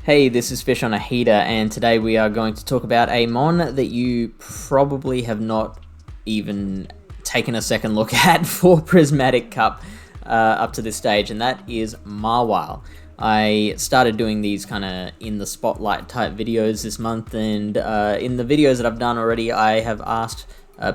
Hey, this is Fish on a Heater, and today we are going to talk about a mon that you probably have not even taken a second look at for Prismatic Cup up to this stage, and that is Mawile. I started doing these kind of in the spotlight type videos this month, and in the videos that I've done already, I have asked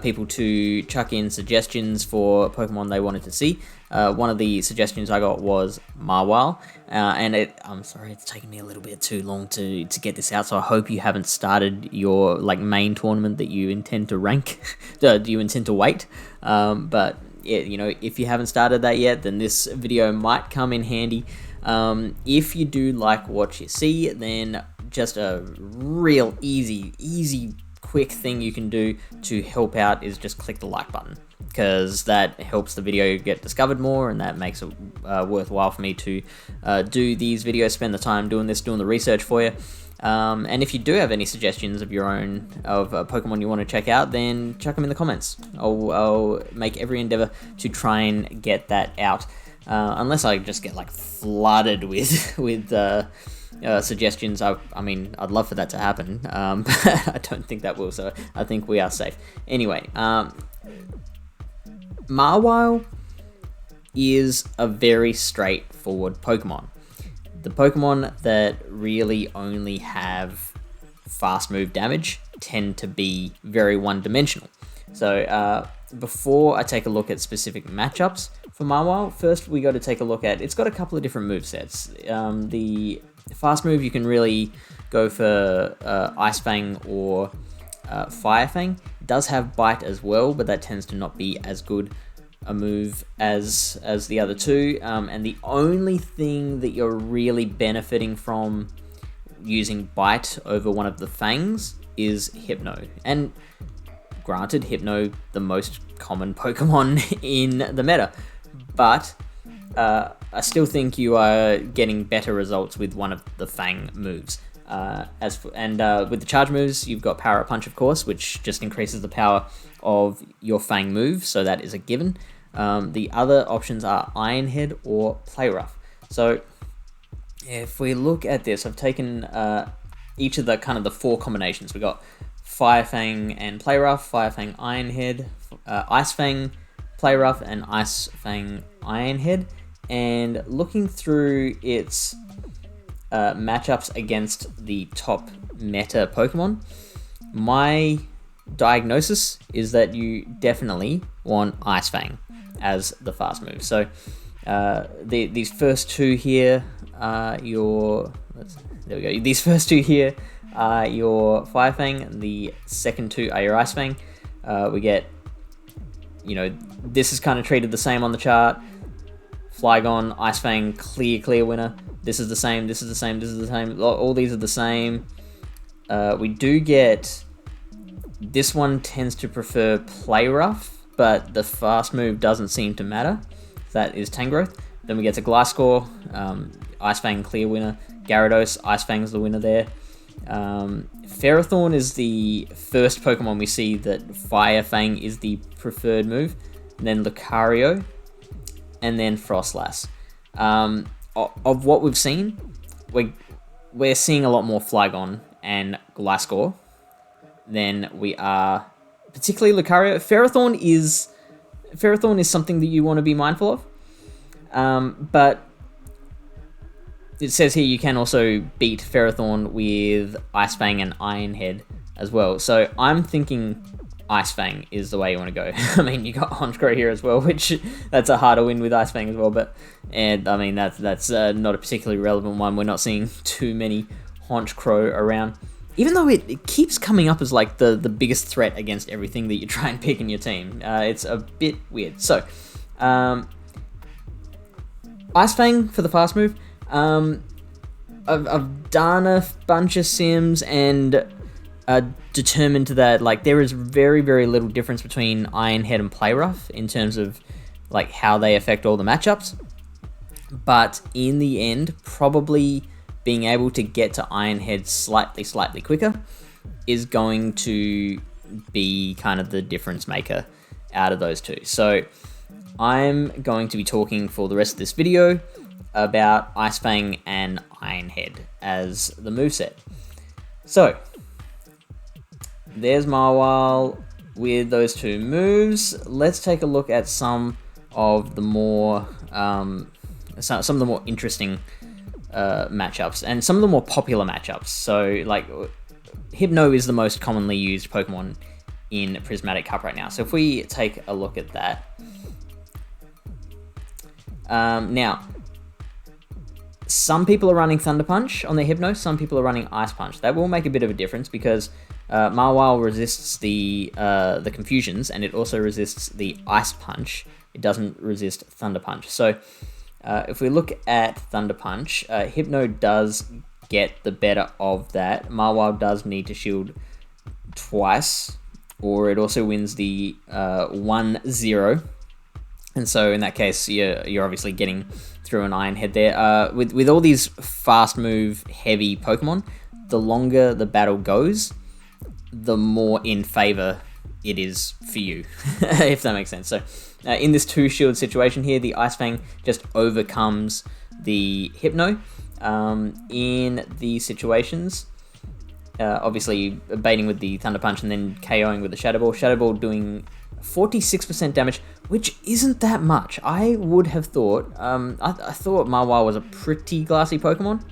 people to chuck in suggestions for Pokemon they wanted to see. One of the suggestions I got was Mawile, and I'm sorry it's taken me a little bit too long to get this out, so I hope you haven't started your main tournament that you intend to rank. Do you intend to wait? But yeah, if you haven't started that yet, then this video might come in handy. If you do like what you see, then just a real easy quick thing you can do to help out is just click the like button, because that helps the video get discovered more, and that makes it worthwhile for me to do these videos, spend the time doing the research for you. And if you do have any suggestions of your own of Pokemon you want to check out, then chuck them in the comments. I'll make every endeavor to try and get that out, unless I just get flooded with suggestions. I mean, I'd love for that to happen, but I don't think that will, so I think we are safe. Anyway, Mawile is a very straightforward Pokemon. The Pokemon that really only have fast move damage tend to be very one-dimensional. So before I take a look at specific matchups for Mawile, first we got to take a look at, it's got a couple of different movesets. The fast move, you can really go for Ice Fang or Fire Fang. It does have Bite as well, but that tends to not be as good a move as the other two. And the only thing that you're really benefiting from using Bite over one of the Fangs is Hypno. And granted, Hypno, the most common Pokemon in the meta, but I still think you are getting better results with one of the Fang moves. With the charge moves, you've got Power Up Punch, of course, which just increases the power of your Fang move, so that is a given. The other options are Iron Head or Play Rough. So if we look at this, I've taken each of the four combinations. We got Fire Fang and Play Rough, Fire Fang Iron Head, Ice Fang Play Rough, and Ice Fang Iron Head. And looking through its matchups against the top meta Pokemon, my diagnosis is that you definitely want Ice Fang as the fast move. So these first two here are your... there we go. These first two here are your Fire Fang, and the second two are your Ice Fang. We get, this is kind of treated the same on the chart. Flygon, Ice Fang, clear winner. This is the same, this is the same, this is the same. All these are the same. We do get... This one tends to prefer Play Rough, but the fast move doesn't seem to matter. That is Tangrowth. Then we get to Gliscor, Ice Fang, clear winner. Gyarados, Ice Fang's the winner there. Ferrothorn is the first Pokemon we see that Fire Fang is the preferred move. And then Lucario, and then Frostlass. Of what we've seen, we're seeing a lot more Flygon and Gliscor than we are, particularly Lucario. Ferrothorn is something that you want to be mindful of, but it says here you can also beat Ferrothorn with Ice Fang and Iron Head as well. So I'm thinking Ice Fang is the way you want to go. I mean, you got Honchkrow here as well, which that's a harder win with Ice Fang as well. But I mean that's not a particularly relevant one. We're not seeing too many Honchkrow around, even though it keeps coming up as the biggest threat against everything that you try and pick in your team. It's a bit weird. So Ice Fang for the fast move. I've done a bunch of sims and determined that there is very, very little difference between Iron Head and Play Rough in terms of how they affect all the matchups. But in the end, probably being able to get to Iron Head slightly quicker is going to be kind of the difference maker out of those two. So I'm going to be talking for the rest of this video about Ice Fang and Iron Head as the moveset. So, there's Mawile with those two moves. Let's take a look at some of the more some of the more interesting matchups and some of the more popular matchups. So, like, Hypno is the most commonly used Pokemon in Prismatic Cup right now. So if we take a look at that, now some people are running Thunder Punch on their Hypno, some people are running Ice Punch. That will make a bit of a difference because Mawile resists the confusions, and it also resists the Ice Punch. It doesn't resist Thunder Punch. So if we look at Thunder Punch, Hypno does get the better of that. Mawile does need to shield twice, or it also wins the 1-0. And so in that case, you're obviously getting through an Iron Head there. With all these fast move heavy Pokemon, the longer the battle goes, the more in favor it is for you, if that makes sense. So in this 2-shield situation here, the Ice Fang just overcomes the Hypno. In these situations, obviously baiting with the Thunder Punch and then KOing with the Shadow Ball. Shadow Ball doing 46% damage, which isn't that much. I would have thought, I thought Mawile was a pretty glassy Pokemon,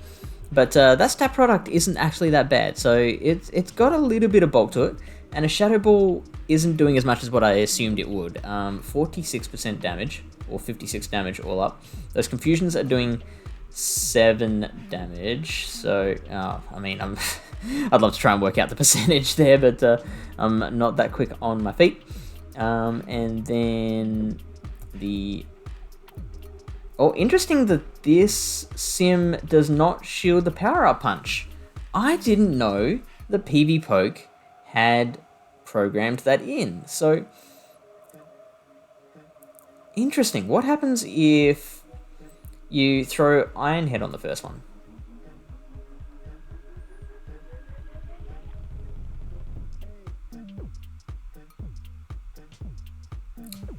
but that stat product isn't actually that bad. So it's got a little bit of bulk to it, and a Shadow Ball isn't doing as much as what I assumed it would. 46% damage, or 56 damage all up. Those confusions are doing 7 damage. So, I mean, I'd love to try and work out the percentage there, but I'm not that quick on my feet. And then the... Oh, interesting that this sim does not shield the power-up punch. I didn't know the PV Poke had programmed that in. So, interesting. What happens if you throw Iron Head on the first one?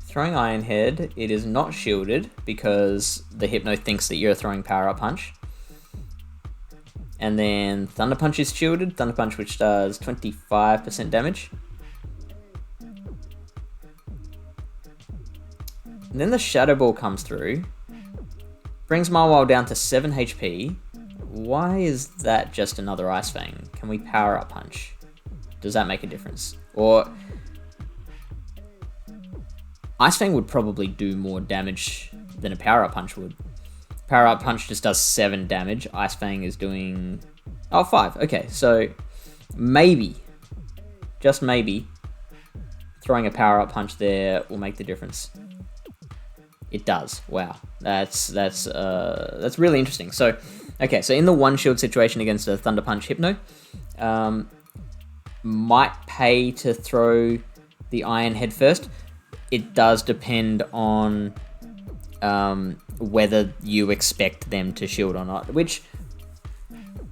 Throwing Iron Head, it is not shielded because the Hypno thinks that you're throwing Power Up Punch. And then Thunder Punch is shielded. Thunder Punch, which does 25% damage. And then the Shadow Ball comes through. Brings Mawile down to 7 HP. Why is that just another Ice Fang? Can we Power Up Punch? Does that make a difference? Or... Ice Fang would probably do more damage than a Power Up Punch would. Power Up Punch just does 7 damage. Ice Fang is doing... Oh, 5. Okay, so maybe, just maybe, throwing a Power Up Punch there will make the difference. It does. Wow, that's really interesting. So, okay, so in the 1-shield situation against a Thunder Punch Hypno, might pay to throw the Iron Head first. It does depend on whether you expect them to shield or not, which,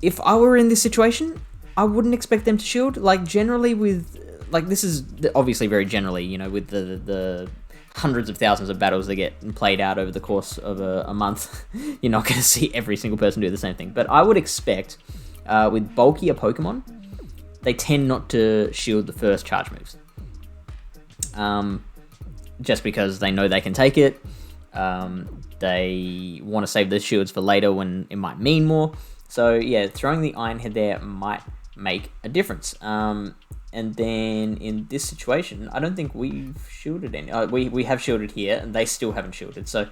if I were in this situation, I wouldn't expect them to shield. Like, generally with, like, this is obviously very generally, you know, with the hundreds of thousands of battles that get played out over the course of a month, you're not going to see every single person do the same thing. But I would expect, with bulkier Pokemon, they tend not to shield the first charge moves. Just because they know they can take it. They want to save the shields for later when it might mean more. So yeah, throwing the Iron Head there might make a difference. And then in this situation, I don't think we've shielded any. We have shielded here, and they still haven't shielded. So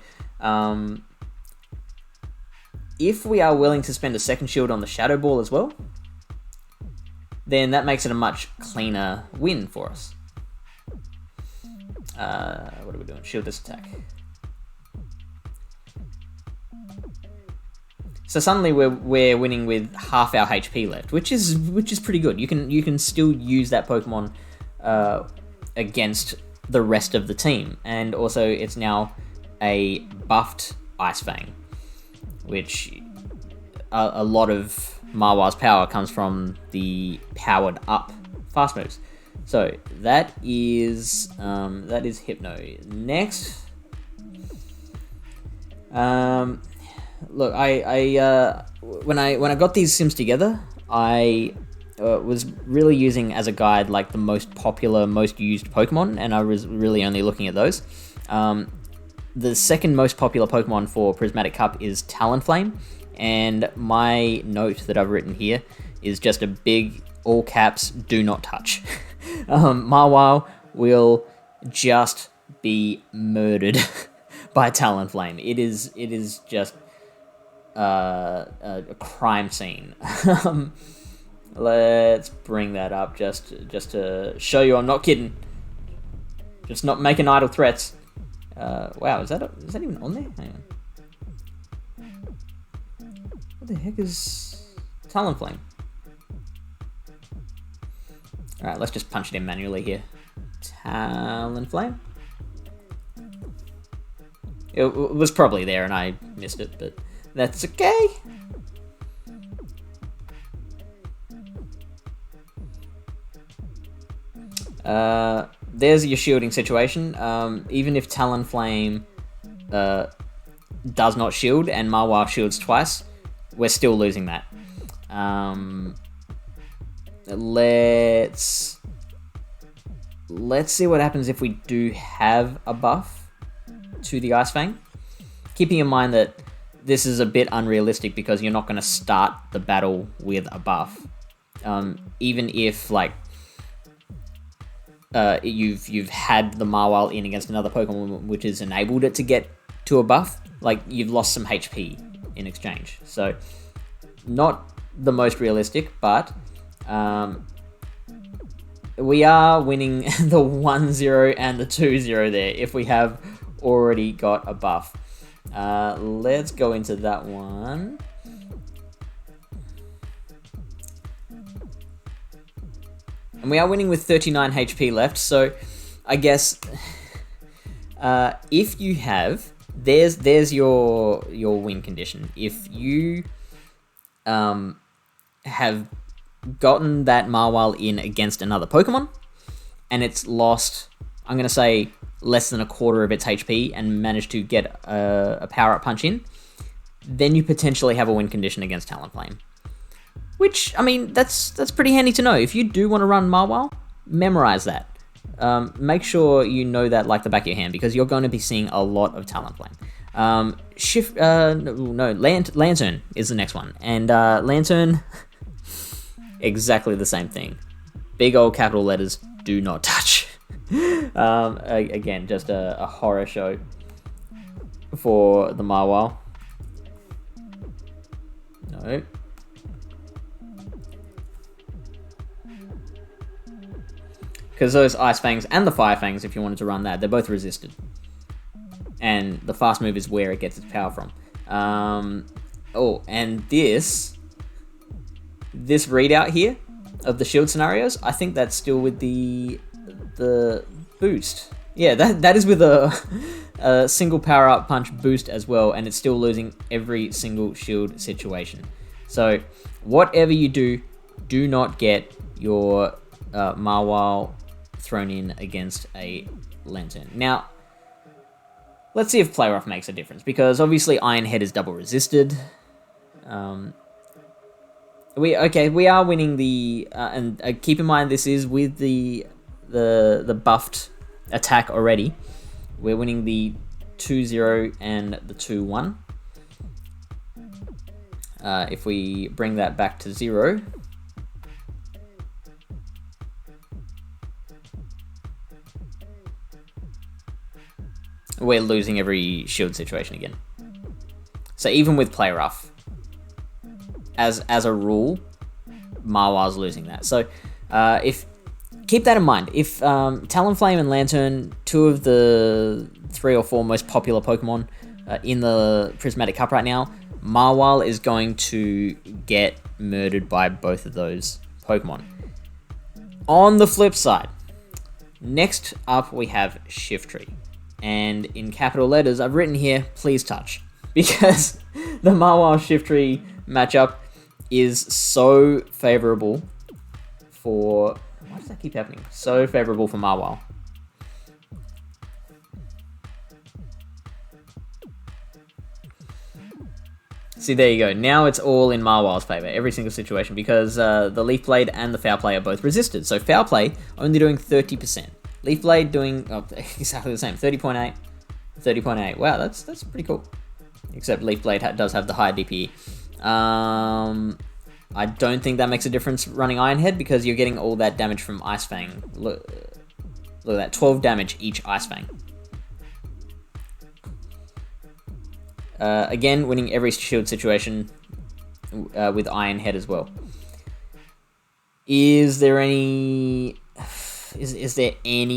if we are willing to spend a second shield on the Shadow Ball as well, then that makes it a much cleaner win for us. What are we doing? Shield this attack. So suddenly we're winning with half our HP left, which is pretty good. You can still use that Pokemon against the rest of the team, and also it's now a buffed Ice Fang, which a lot of Mawile's power comes from the powered up fast moves. So that is Hypno. Next, look, when I got these sims together, I was really using as a guide like the most popular, most used Pokemon, and I was really only looking at those. The second most popular Pokemon for Prismatic Cup is Talonflame, and my note that I've written here is just a big, all caps, do not touch. Mawile will just be murdered by Talonflame. It is just a crime scene. Let's bring that up just to show you I'm not kidding. Just not making idle threats. Wow, is that even on there? Hang on. What the heck is Talonflame? Alright, let's just punch it in manually here. Talonflame. It was probably there and I missed it, but that's okay. There's your shielding situation. Even if Talonflame does not shield and Mawile shields twice, we're still losing that. Let's see what happens if we do have a buff to the Ice Fang. Keeping in mind that this is a bit unrealistic because you're not going to start the battle with a buff. Even if like you've had the Mawile in against another Pokemon which has enabled it to get to a buff, like you've lost some HP in exchange. So not the most realistic, but we are winning the 1-0 and the 2-0 there if we have already got a buff. Let's go into that one. And we are winning with 39 HP left, so I guess if you have, there's your win condition. If you have gotten that Mawile in against another Pokemon, and it's lost, I'm going to say, less than a quarter of its HP, and managed to get a power-up punch in, then you potentially have a win condition against Talonflame. Which, I mean, that's pretty handy to know. If you do want to run Mawile, memorize that. Make sure you know that like the back of your hand, because you're going to be seeing a lot of Talonflame. Lantern is the next one. And Lantern, exactly the same thing. Big old capital letters, do not touch. Again, just a horror show for the Mawile. No. Because those Ice Fangs and the Fire Fangs, if you wanted to run that, they're both resisted. And the fast move is where it gets its power from. And this readout here of the shield scenarios, I think that's still with the boost. Yeah, that is with a single power-up punch boost as well, and it's still losing every single shield situation. So whatever you do, do not get your Mawile thrown in against a Lantern. Now, let's see if Play Rough makes a difference, because obviously Iron Head is double resisted. We are winning the and keep in mind this is with the buffed attack already. We're winning the 2-0 and the 2-1. If we bring that back to 0. We're losing every shield situation again. So even with Play Rough, as a rule, Mawile's losing that. So keep that in mind. If Talonflame and Lantern, two of the 3 or 4 most popular Pokemon in the Prismatic Cup right now, Mawile is going to get murdered by both of those Pokemon. On the flip side, next up we have Shiftry. And in capital letters, I've written here, please touch. Because the Mawile Shiftry matchup is so favorable for... Why does that keep happening? So favorable for Mawile. See, there you go. Now it's all in Mawile's favour, every single situation, because the Leaf Blade and the Foul Play are both resisted. So Foul Play only doing 30%. Leaf Blade doing exactly the same, 30.8, 30.8. Wow, that's pretty cool. Except Leaf Blade does have the higher DPE. I don't think that makes a difference running Iron Head because you're getting all that damage from Ice Fang. Look at that, 12 damage each Ice Fang. Again, winning every shield situation with Iron Head as well. Is there any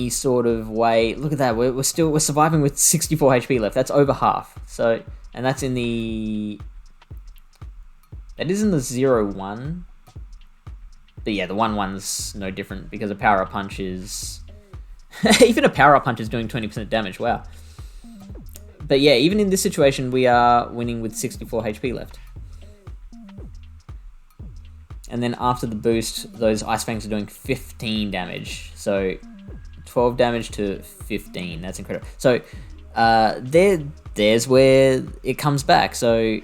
sort of way? Look at that. We're surviving with 64 HP left. That's over half. So, and that's in the. That is in the 0-1. But yeah, the 1-1's no different because a power up punch is even a power up punch is doing 20% damage. Wow. But yeah, even in this situation, we are winning with 64 HP left. And then after the boost, those Ice Fangs are doing 15 damage. So 12 damage to 15. That's incredible. So there's where it comes back. So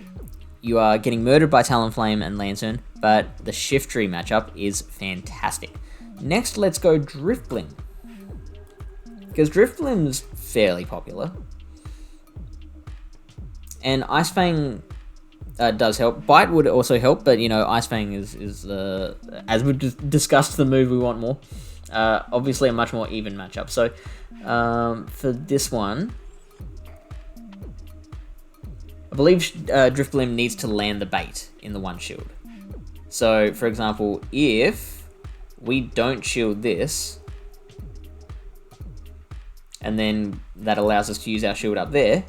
you are getting murdered by Talonflame and Lantern, but the Shiftry matchup is fantastic. Next, let's go Drifblim. Because Drifblim's fairly popular. And Ice Fang does help. Bite would also help, but you know, Ice Fang is as we discussed the move we want more. Obviously a much more even matchup. So for this one, I believe Drifblim needs to land the bait in the one shield. So for example, if we don't shield this, and then that allows us to use our shield up there,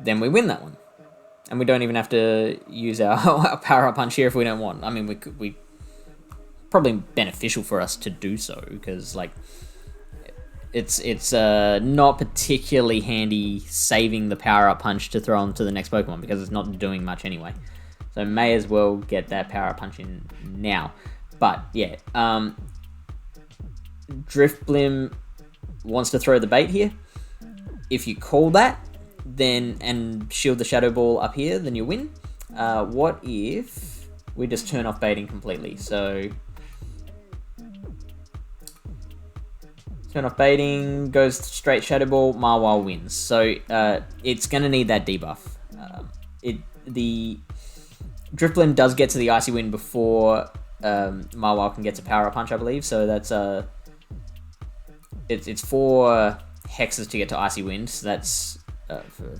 then we win that one. And we don't even have to use our power-up punch here if we don't want. I mean, we probably beneficial for us to do so, because, like, it's not particularly handy saving the power-up punch to throw onto the next Pokemon, because it's not doing much anyway. So may as well get that power-up punch in now. But, yeah, Drifblim wants to throw the bait here. If you call that, then and shield the Shadow Ball up here, then you win. What if we just turn off baiting completely? So turn off baiting, goes straight Shadow Ball, Mawile wins. So it's gonna need that debuff. The Drifblim does get to the Icy Wind before Mawile can get to Power Up Punch, I believe. So that's it's 4 hexes to get to Icy Wind. So that's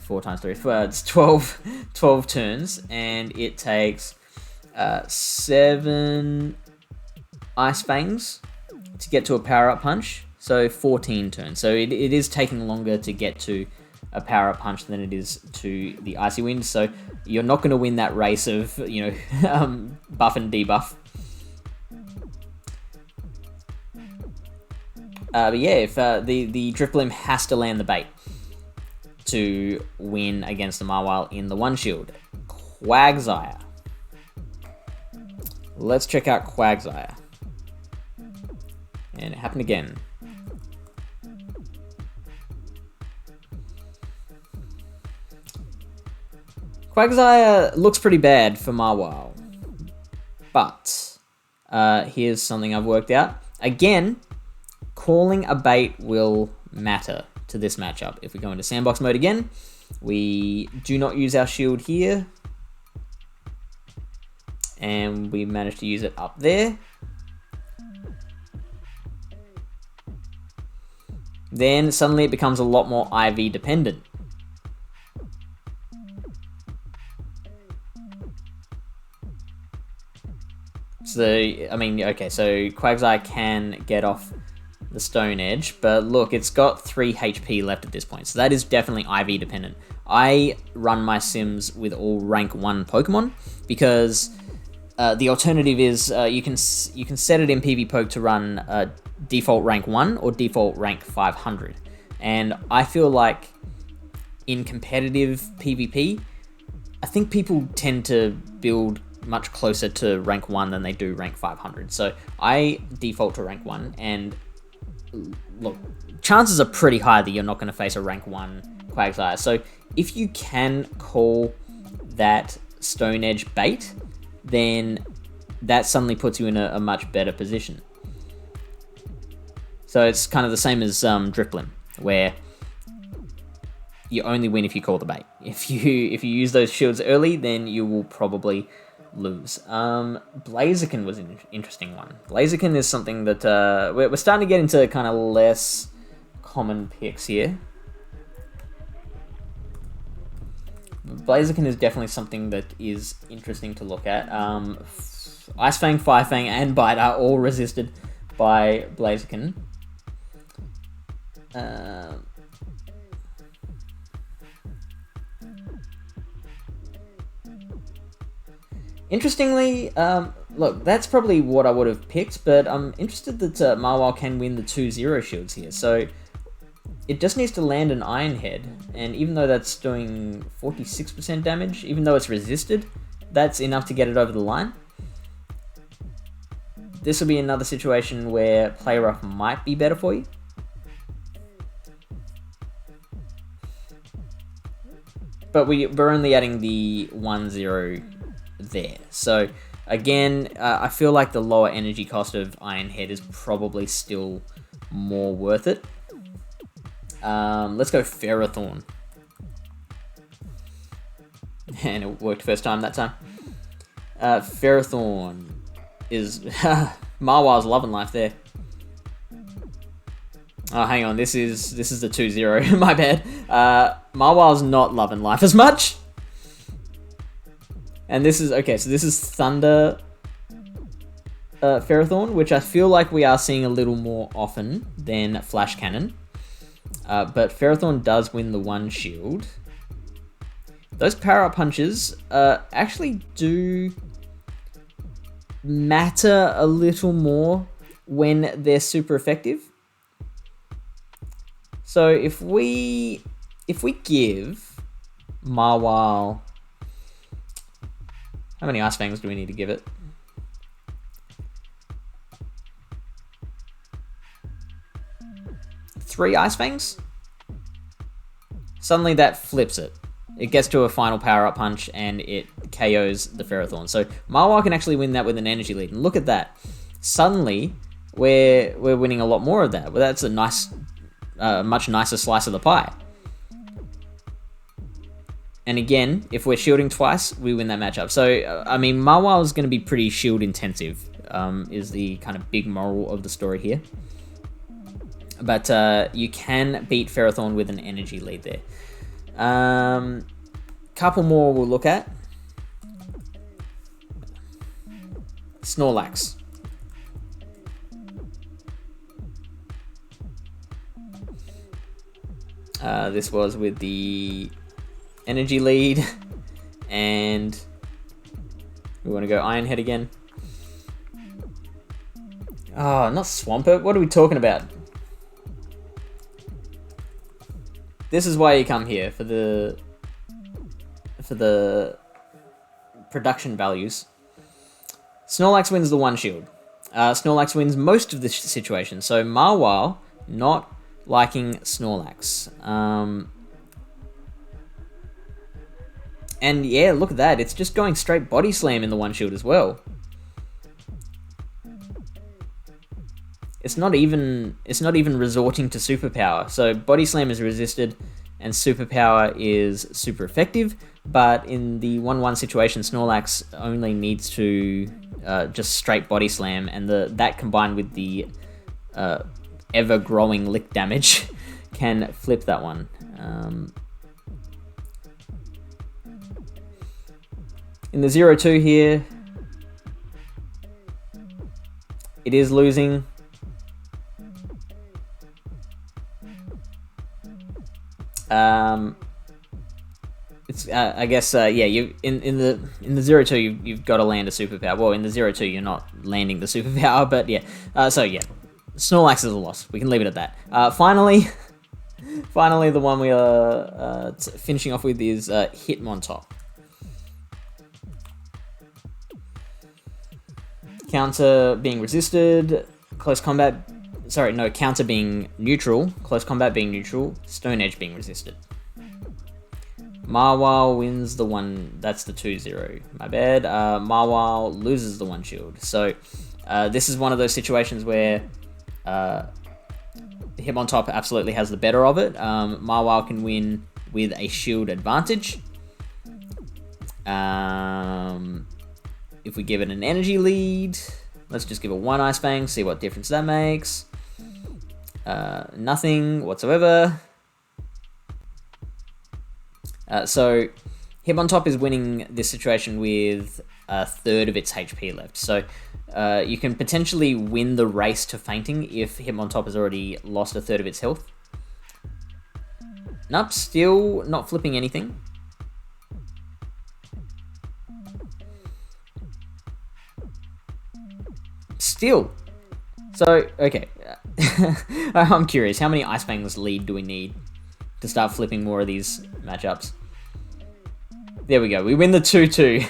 4 times 3. It's 12 turns, and it takes 7 Ice Fangs to get to a Power Up Punch. So 14 turns. So it is taking longer to get to a Power Up Punch than it is to the Icy Wind. So you're not going to win that race of, you know, buff and debuff. But yeah, if the Drifblim has to land the bait to win against the Mawile in the one shield. Quagsire. Let's check out Quagsire. And it happened again. Quagsire looks pretty bad for Mawile. But here's something I've worked out. Again, calling a bait will matter to this matchup. If we go into sandbox mode again, we do not use our shield here, and we manage to use it up there. Then suddenly it becomes a lot more IV dependent. So, I mean, okay, so Quagsire can get off the Stone Edge, but look, it's got 3 HP left at this point, so that is definitely IV dependent. I run my sims with all rank 1 Pokemon, because the alternative is you can set it in PvPoke to run default rank 1 or default rank 500, and I feel like in competitive PvP, I think people tend to build much closer to rank 1 than they do rank 500, so I default to rank 1, and look, chances are pretty high that you're not going to face a rank 1 Quagsire. So if you can call that Stone Edge bait, then that suddenly puts you in a much better position. So it's kind of the same as Driplim, where you only win if you call the bait. If you use those shields early, then you will probably lose. Blaziken was an interesting one. Blaziken is something that we're starting to get into kind of less common picks here. Blaziken is definitely something that is interesting to look at. Ice Fang, Fire Fang, and Bite are all resisted by Blaziken. Interestingly, look, that's probably what I would have picked, but I'm interested that Mawile can win the 2-0 shields here. So it just needs to land an Iron Head, and even though that's doing 46% damage, even though it's resisted, that's enough to get it over the line. This will be another situation where Play Rough might be better for you. But we're only adding the 1-0 there. So again, I feel like the lower energy cost of Iron Head is probably still more worth it. Let's go Ferrothorn. And it worked first time that time. Ferrothorn is Mawile's loving life there. Oh, hang on, this is the 2-0. My bad. Mawile's not loving life as much. And this is okay. So this is Thunder Ferrothorn, which I feel like we are seeing a little more often than Flash Cannon. But Ferrothorn does win the 1 shield. Those power-up punches actually do matter a little more when they're super effective. So if we give Mawile, how many Ice Fangs do we need to give it? 3 Ice Fangs? Suddenly that flips it. It gets to a final power-up punch and it KOs the Ferrothorn. So Mawile can actually win that with an energy lead. And look at that. Suddenly, we're winning a lot more of that. Well, that's a nice, much nicer slice of the pie. And again, if we're shielding twice, we win that matchup. So, I mean, Mawile is going to be pretty shield intensive, is the kind of big moral of the story here. But you can beat Ferrothorn with an energy lead there. Couple more we'll look at. Snorlax. This was with the energy lead, and we want to go Iron Head again. Oh, not Swampert. What are we talking about? This is why you come here, for the production values. Snorlax wins the 1 shield. Snorlax wins most of the situation. So Mawile not liking Snorlax. And yeah, look at that. It's just going straight Body Slam in the 1 shield as well. It's not even resorting to Superpower. So Body Slam is resisted and Superpower is super effective, but in the 1-1 situation, Snorlax only needs to just straight Body Slam, and that combined with the ever-growing lick damage can flip that one. In the 0-2 here, it is losing. It's I guess yeah, you in the 0-2 you've got to land a superpower. Well, in the 0-2 you're not landing the superpower, but yeah. So yeah, Snorlax is a loss. We can leave it at that. Finally, the one we are finishing off with is Hitmontop. Counter being resisted, close combat. Sorry, no, counter being neutral, close combat being neutral, Stone Edge being resisted. Mawile wins the one. That's the 2-0. My bad. Mawile loses the 1 shield. So this is one of those situations where Hitmontop absolutely has the better of it. Mawile can win with a shield advantage. If we give it an energy lead, let's just give it 1 Ice Fang, see what difference that makes. Nothing whatsoever. So Hitmontop is winning this situation with 1/3 of its HP left. So you can potentially win the race to fainting if Hitmontop has already lost 1/3 of its health. Nope, still not flipping anything. Still. So, okay. I'm curious, how many Ice Fangs lead do we need to start flipping more of these matchups? There we go. We win the 2-2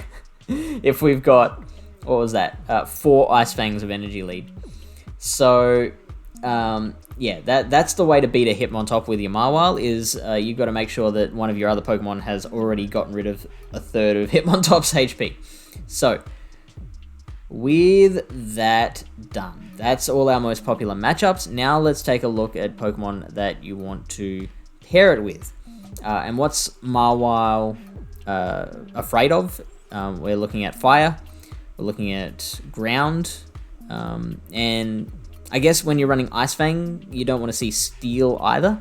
if we've got, what was that? 4 Ice Fangs of energy lead. So, yeah, that's the way to beat a Hitmontop with your Mawile, is you've got to make sure that one of your other Pokemon has already gotten rid of 1/3 of Hitmontop's HP. So, with that done, that's all our most popular matchups. Now let's take a look at Pokemon that you want to pair it with. And what's Mawile afraid of? We're looking at fire, we're looking at ground, and I guess when you're running Ice Fang, you don't want to see steel either.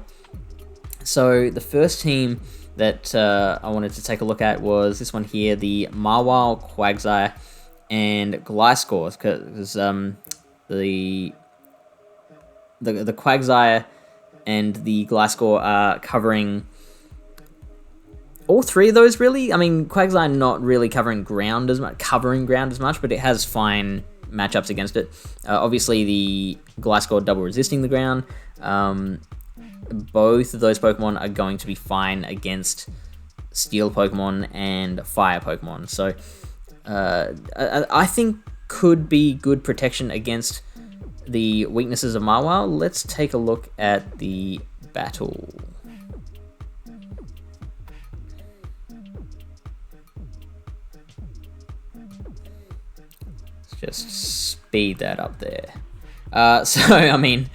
So the first team that I wanted to take a look at was this one here, the Mawile, Quagsire, and Gliscor, because the Quagsire and the Gliscor are covering all 3 of those, really. I mean, Quagsire not really covering ground as much, but it has fine matchups against it. Obviously, the Gliscor double resisting the ground. Both of those Pokemon are going to be fine against Steel Pokemon and Fire Pokemon. So I think could be good protection against the weaknesses of Mawile. Let's take a look at the battle. Let's just speed that up there. So, I mean,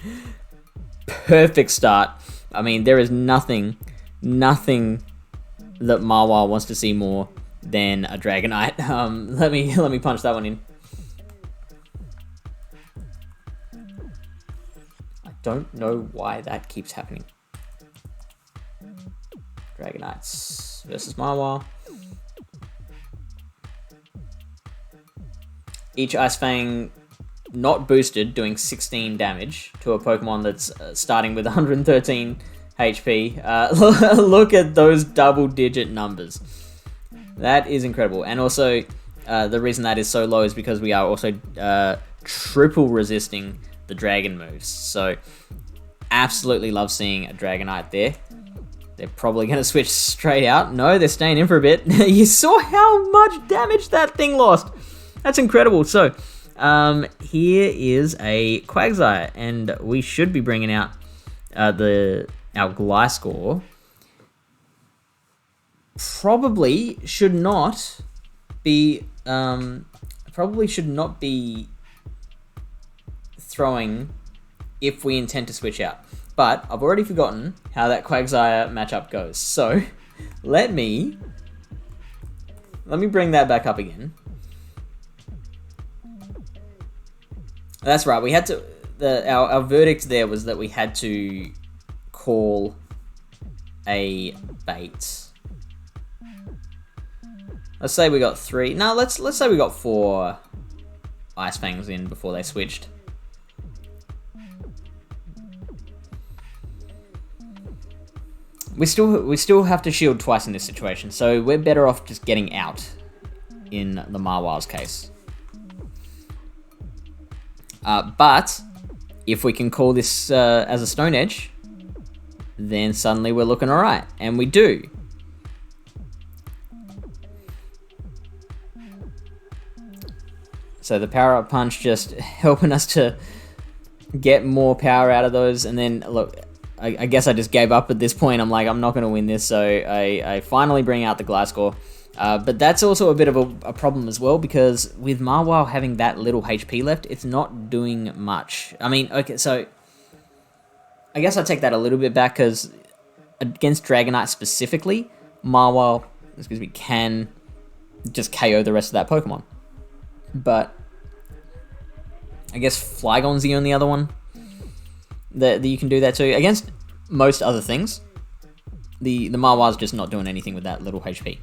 perfect start. I mean, there is nothing that Mawile wants to see more than a Dragonite. Let me punch that one in. I don't know why that keeps happening. Dragonites versus Mawile. Each Ice Fang not boosted, doing 16 damage to a Pokemon that's starting with 113 HP. Look at those double-digit numbers. That is incredible. And also, the reason that is so low is because we are also triple resisting the Dragon moves. So, absolutely love seeing a Dragonite there. They're probably going to switch straight out. No, they're staying in for a bit. You saw how much damage that thing lost. That's incredible. So, here is a Quagsire, and we should be bringing out our Gliscor. Probably should not be throwing if we intend to switch out. But I've already forgotten how that Quagsire matchup goes. So let me bring that back up again. That's right. We had to. Our verdict there was that we had to call a bait. Let's say we got 3. No, let's say we got 4 Ice Fangs in before they switched. We still have to shield twice in this situation, so we're better off just getting out in the Mawile's case. But if we can call this as a Stone Edge, then suddenly we're looking alright, and we do. So the Power Up Punch just helping us to get more power out of those, and then look, I guess I just gave up at this point. I'm like, I'm not going to win this, so I finally bring out the Gliscor. But that's also a bit of a problem as well, because with Mawile having that little HP left, it's not doing much. I mean, okay, so I guess I take that a little bit back, because against Dragonite specifically, Mawile, can just KO the rest of that Pokemon. But I guess Flygon's the only other one that you can do that to. Against most other things, the Mawile's just not doing anything with that little HP.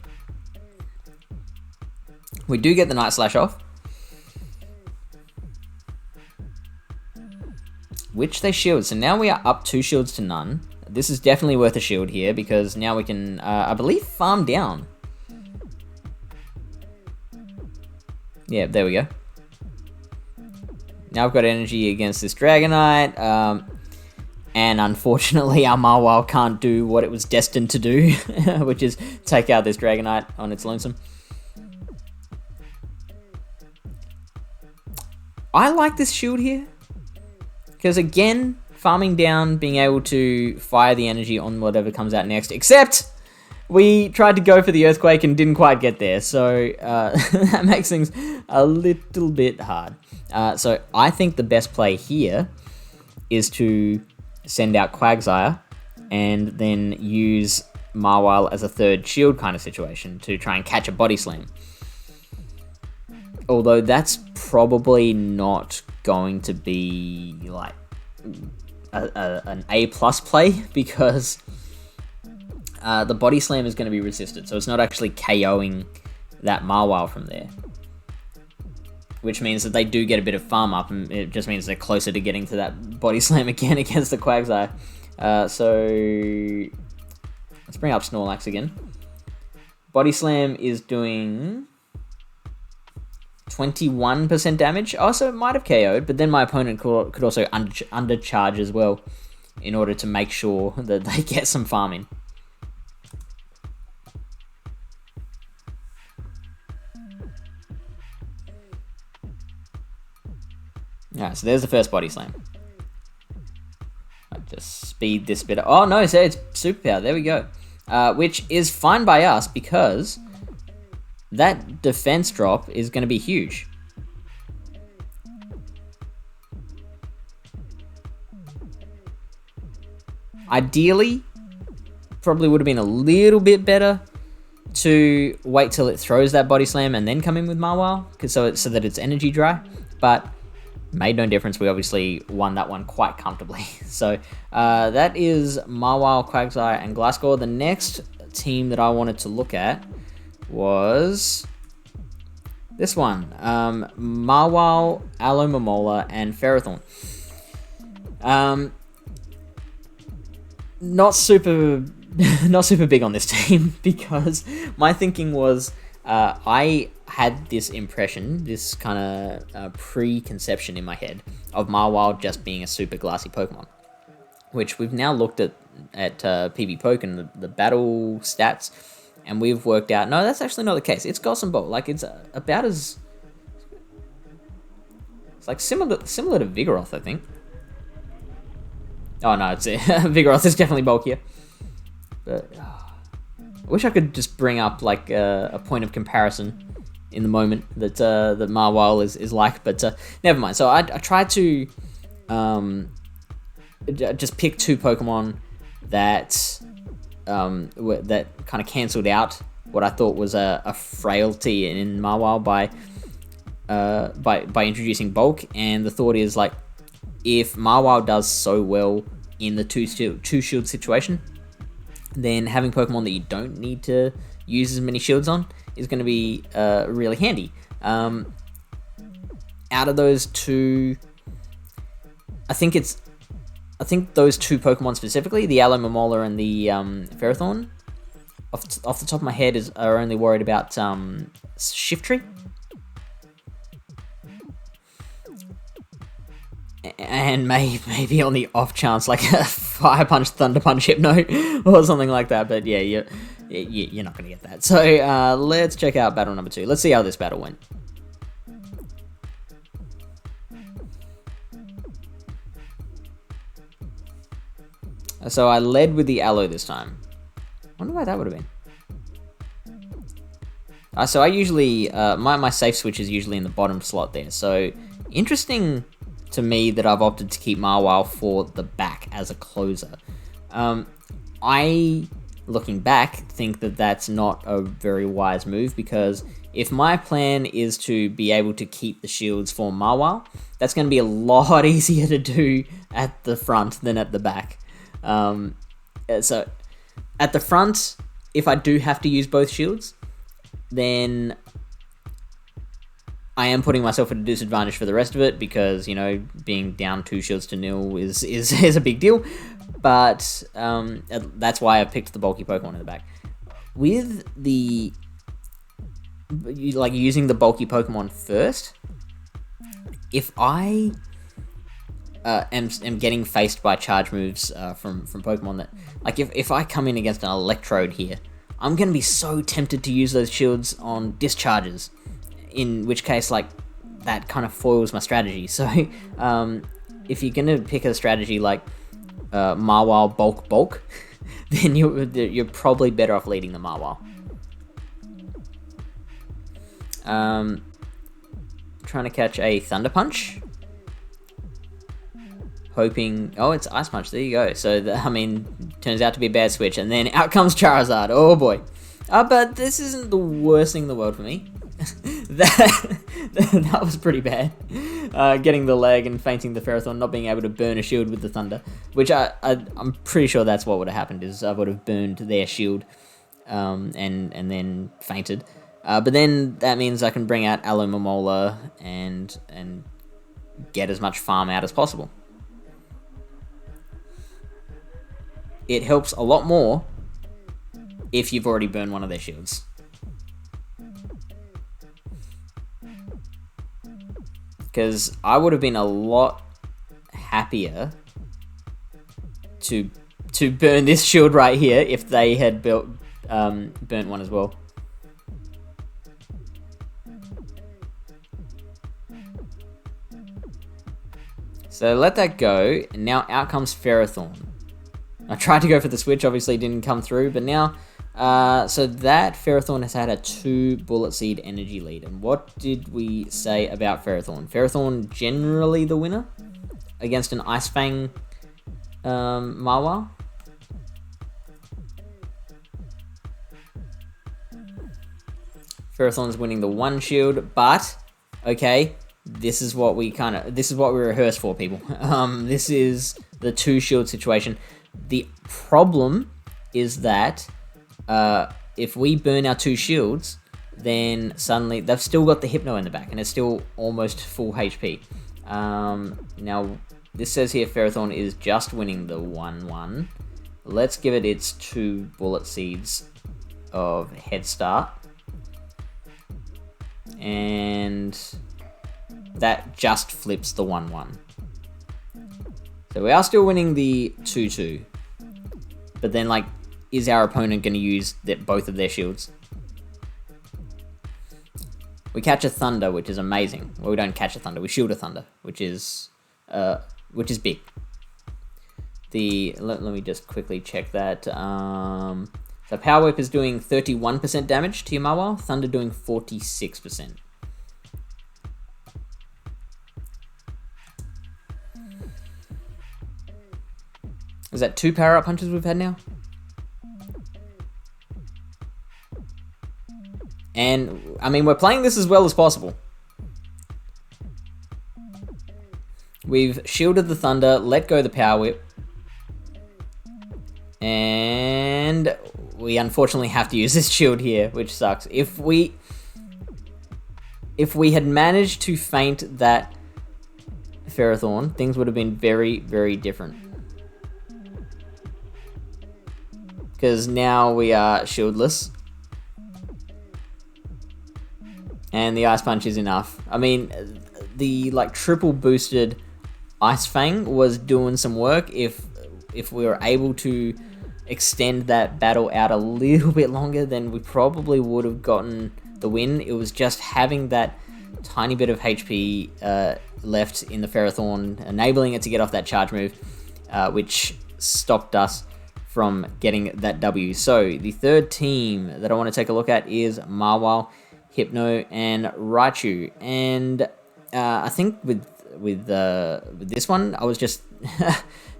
We do get the Night Slash off, which they shield. So now we are up 2 shields to none. This is definitely worth a shield here, because now we can, I believe, farm down. Yeah, there we go. Now I've got energy against this Dragonite, and unfortunately our Mawile can't do what it was destined to do, which is take out this Dragonite on its lonesome. I like this shield here, because again, farming down, being able to fire the energy on whatever comes out next, except we tried to go for the Earthquake and didn't quite get there, so that makes things a little bit hard. So I think the best play here is to send out Quagsire and then use Mawile as a third shield kind of situation to try and catch a Body Slam. Although that's probably not going to be like an A+ play, because the Body Slam is going to be resisted, so it's not actually KOing that Mawile from there. Which means that they do get a bit of farm up, and it just means they're closer to getting to that Body Slam again against the Quagsire. So let's bring up Snorlax again. Body Slam is doing 21% damage. Also, it might have KO'd, but then my opponent could also undercharge as well in order to make sure that they get some farming. Alright, so there's the first Body Slam. I'll just speed this bit up. Oh no, so it's Superpower, there we go. Which is fine by us, because that defense drop is going to be huge. Ideally, probably would have been a little bit better to wait till it throws that Body Slam and then come in with Mawile, so that it's energy dry, but made no difference. We obviously won that one quite comfortably. So that is Mawile, Quagsire, and Gliscor. The next team that I wanted to look at was this one. Mawile, Alomomola, and Ferrothorn. Not super big on this team, because my thinking was I had this impression, this kind of preconception in my head of Mawile just being a super glassy Pokemon, which we've now looked at PvPoke and the battle stats, and we've worked out, no, that's actually not the case. It's got some bulk. Like, it's about as... It's like similar to Vigoroth, I think. Oh, no, it's Vigoroth is definitely bulkier. But I wish I could just bring up, like, a point of comparison in the moment that Mawile is like, but never mind. So I tried to just pick 2 Pokemon that that kind of cancelled out what I thought was a frailty in Mawile by introducing bulk. And the thought is, like, if Mawile does so well in the two shield situation, then having Pokemon that you don't need to use as many shields on is going to be really handy. Out of those two, I think those 2 Pokemon specifically, the Alomomola and the Ferrothorn, off the top of my head, are only worried about Shiftry. And maybe on the off chance, like a Fire Punch, Thunder Punch, Hypno, or something like that. But yeah, you're not going to get that. So let's check out battle number 2. Let's see how this battle went. So I led with the aloe this time. Wonder why that would have been. So I usually, my safe switch is usually in the bottom slot there. So interesting to me that I've opted to keep Mawile for the back as a closer. I, looking back, think that that's not a very wise move, because if my plan is to be able to keep the shields for Mawile, that's going to be a lot easier to do at the front than at the back. So at the front, if I do have to use both shields, then I am putting myself at a disadvantage for the rest of it, because, you know, being down 2 shields to 0 is a big deal. But that's why I picked the bulky Pokemon in the back. With the using the bulky Pokemon first, if I am getting faced by charge moves from Pokemon that, like, if I come in against an Electrode here, I'm gonna be so tempted to use those shields on discharges, in which case, like, that kind of foils my strategy. So if you're gonna pick a strategy like Mawile bulk, then you're probably better off leading the Mawile. Trying to catch a Thunder Punch, hoping. Oh, it's Ice Punch. There you go. So turns out to be a bad switch, and then out comes Charizard. Oh boy. But this isn't the worst thing in the world for me. that was pretty bad. Getting the leg and fainting the Ferrothorn, not being able to burn a shield with the Thunder, which I'm pretty sure that's what would have happened, is I would have burned their shield and then fainted. But then that means I can bring out Alomomola and get as much farm out as possible. It helps a lot more if you've already burned one of their shields. Because I would have been a lot happier to burn this shield right here if they had burnt one as well. So let that go, and now out comes Ferrothorn. I tried to go for the switch, obviously didn't come through, but now, so that Ferrothorn has had a 2 Bullet Seed energy lead. And what did we say about Ferrothorn? Ferrothorn generally the winner against an Ice Fang Mawile. Ferrothorn's winning the 1 shield, but okay, this is what we rehearsed for, people. This is the 2 shield situation. The problem is that if we burn our 2 shields, then suddenly they've still got the Hypno in the back, and it's still almost full HP. Now, this says here Ferrothorn is just winning the 1-1. Let's give it its 2 Bullet Seeds of Head Start. And that just flips the 1-1. So we are still winning the 2-2. But then, like, is our opponent going to use both of their shields? We catch a Thunder, which is amazing. Well, we don't catch a Thunder, we shield a Thunder, which is big. Let me just quickly check that. So Power Whip is doing 31% damage to your Mawile, Thunder doing 46%. Is that 2 power-up punches we've had now? And, I mean, we're playing this as well as possible. We've shielded the Thunder, let go the Power Whip. And we unfortunately have to use this shield here, which sucks. If we had managed to feint that Ferrothorn, things would have been very, very different. Because now we are shieldless. And the Ice Punch is enough. I mean, the triple boosted Ice Fang was doing some work. If we were able to extend that battle out a little bit longer, then we probably would have gotten the win. It was just having that tiny bit of HP left in the Ferrothorn, enabling it to get off that charge move, which stopped us from getting that W. So the third team that I want to take a look at is Mawile, Hypno, and Raichu. And I think with this one, I was just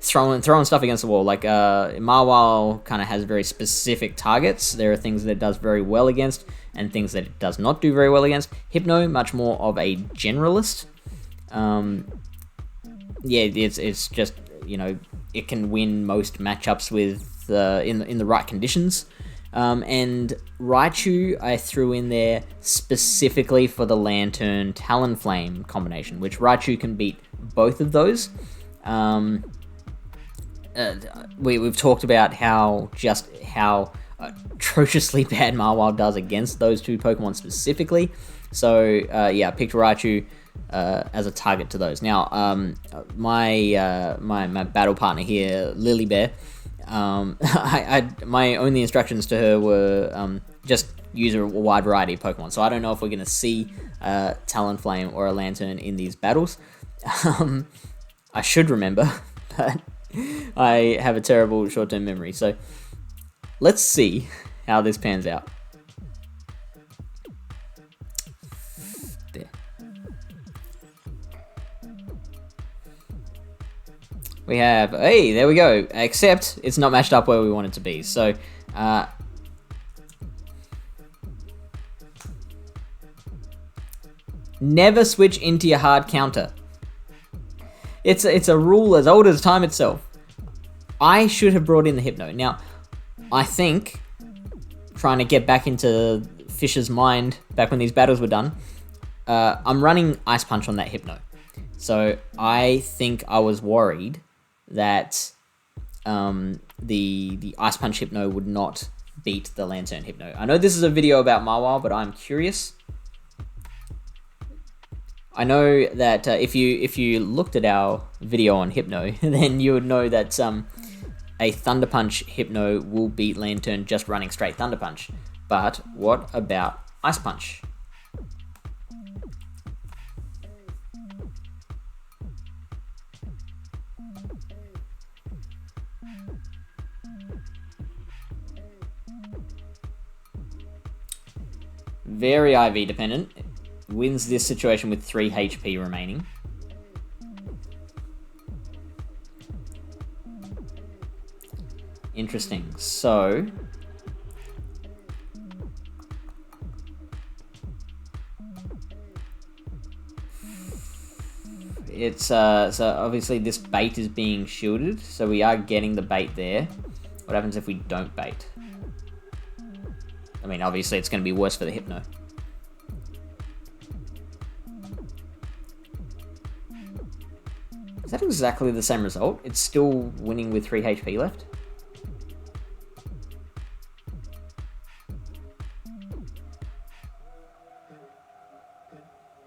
throwing stuff against the wall. Like Mawile kind of has very specific targets. There are things that it does very well against, and things that it does not do very well against. Hypno, much more of a generalist. Yeah, it's just, you know, it can win most matchups with in the right conditions. And Raichu I threw in there specifically for the Lantern Talonflame combination, which Raichu can beat both of those. We've talked about how atrociously bad Mawile does against those two Pokemon specifically. So yeah, I picked Raichu as a target to those. Now, my battle partner here, Lily Bear, my only instructions to her were just use a wide variety of Pokemon. So I don't know if we're going to see Talonflame or a Lantern in these battles. I should remember, but I have a terrible short-term memory. So let's see how this pans out. There. We have, hey, there we go. Except it's not matched up where we want it to be. So, never switch into your hard counter. It's a rule as old as time itself. I should have brought in the Hypno. Now, I think, trying to get back into Fish's mind back when these battles were done, I'm running Ice Punch on that Hypno. So I think I was worried that the Ice Punch Hypno would not beat the Lantern Hypno. I know this is a video about Mawile, but I'm curious. I know that if you looked at our video on Hypno, then you would know that a Thunder Punch Hypno will beat Lantern just running straight Thunder Punch. But what about Ice Punch? Very IV dependent. Wins this situation with 3 HP remaining. Interesting. So it's so obviously this bait is being shielded, so we are getting the bait there. What happens if we don't bait? I mean, obviously it's going to be worse for the Hypno. Is that exactly the same result? It's still winning with 3 HP left?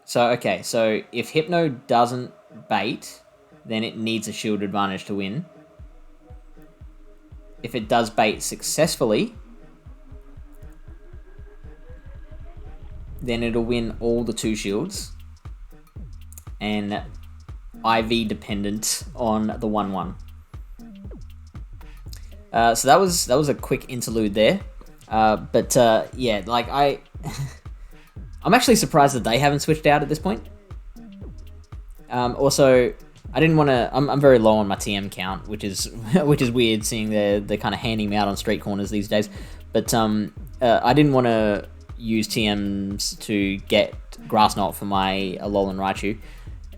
So, okay, so if Hypno doesn't bait, then it needs a shield advantage to win. If it does bait successfully, then it'll win all the 2 shields. And IV dependent on the 1-1. So that was a quick interlude there. But yeah, like I'm actually surprised that they haven't switched out at this point. Also, I didn't want to. I'm very low on my TM count, which is weird, seeing they're kind of handing me out on street corners these days. But I didn't want to use TMs to get Grass Knot for my Alolan Raichu.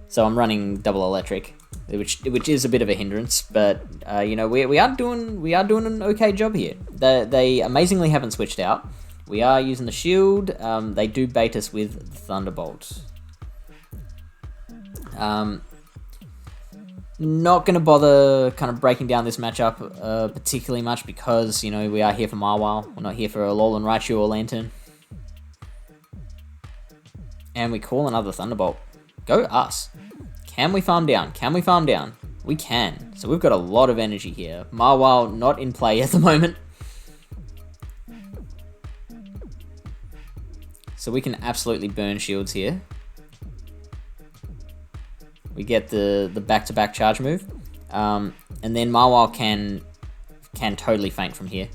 So I'm running double electric, which is a bit of a hindrance, but you know, we are doing an okay job here. They amazingly haven't switched out. We are using the shield. They do bait us with the Thunderbolt. Not going to bother kind of breaking down this matchup particularly much, because, you know, we are here for Mawile. We're not here for Alolan Raichu or Lantern. And we call another Thunderbolt. Go us. Can we farm down? Can we farm down? We can. So we've got a lot of energy here. Mawile not in play at the moment. So we can absolutely burn shields here. We get the back-to-back charge move. And And then Mawile can totally faint from here.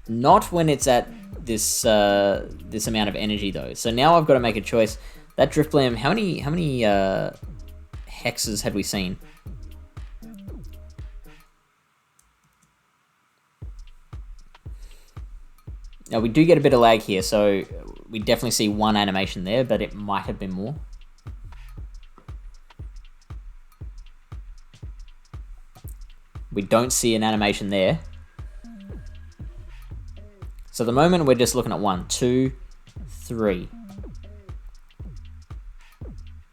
Not when it's at this this amount of energy though. So now I've got to make a choice. That Drifblim, how many hexes had we seen? Now we do get a bit of lag here, so we definitely see one animation there, but it might have been more. We don't see an animation there. So at the moment we're just looking at 1, 2, 3.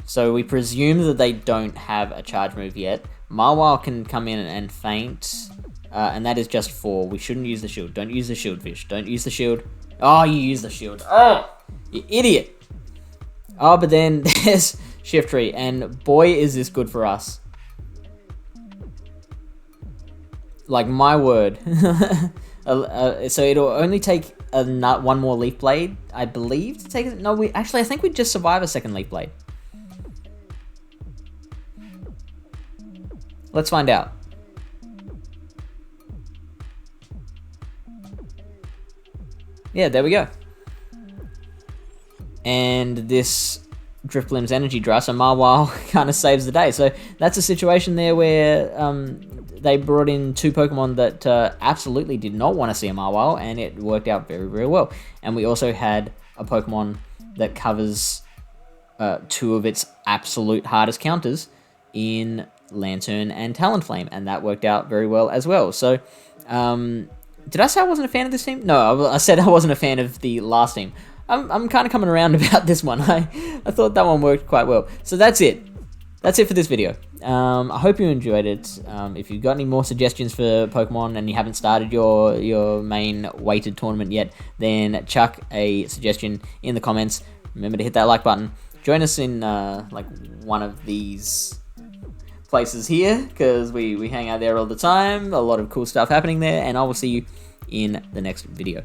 So we presume that they don't have a charge move yet. Mawile can come in and faint. And that is just 4. We shouldn't use the shield. Don't use the shield, Fish. Don't use the shield. Oh, you use the shield. Oh, you idiot. Oh, but then there's Shiftry. And boy, is this good for us. Like, my word. So it'll only take one more Leaf Blade, I believe, to take it. No, I think we'd just survive a second Leaf Blade. Let's find out. Yeah, there we go. And this Drifblim's energy dry, so Mawile kind of saves the day. So that's a situation there where they brought in 2 Pokemon that absolutely did not want to see a Mawile, and it worked out very, very well. And we also had a Pokemon that covers 2 of its absolute hardest counters in Lantern and Talonflame, and that worked out very well as well. So, did I say I wasn't a fan of this team? No, I said I wasn't a fan of the last team. I'm kind of coming around about this one. I thought that one worked quite well. So that's it. That's it for this video. I hope you enjoyed it. If you've got any more suggestions for Pokemon and you haven't started your main weighted tournament yet, then chuck a suggestion in the comments. Remember to hit that like button. Join us in like one of these places here, because we hang out there all the time. A lot of cool stuff happening there, and I will see you in the next video.